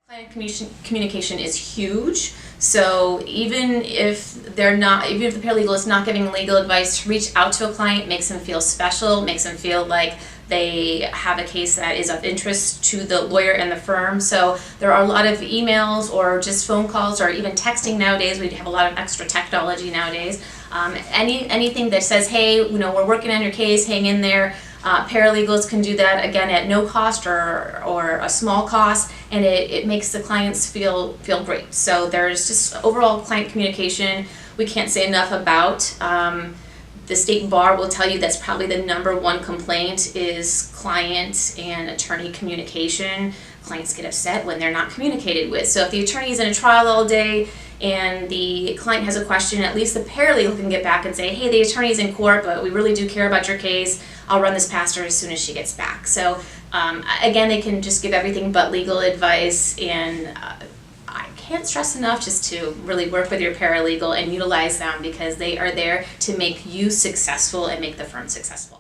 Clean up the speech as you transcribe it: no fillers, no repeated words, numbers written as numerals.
Client communication is huge. So even if the paralegal is not giving legal advice, to reach out to a client makes them feel special, makes them feel like they have a case that is of interest to the lawyer and the firm. So there are a lot of emails or just phone calls or even texting nowadays. We have a lot of extra technology nowadays. Anything that says, hey, we're working on your case, hang in there. Paralegals can do that again at no cost or a small cost, and it makes the clients feel great. So there's just overall client communication we can't say enough about. The state bar will tell you that's probably the #1 complaint is client and attorney communication. Clients get upset when they're not communicated with. So if the attorney is in a trial all day and the client has a question, at least the paralegal can get back and say, hey, the attorney's in court, but we really do care about your case. I'll run this past her as soon as she gets back. So again, they can just give everything but legal advice, and I can't stress enough just to really work with your paralegal and utilize them, because they are there to make you successful and make the firm successful.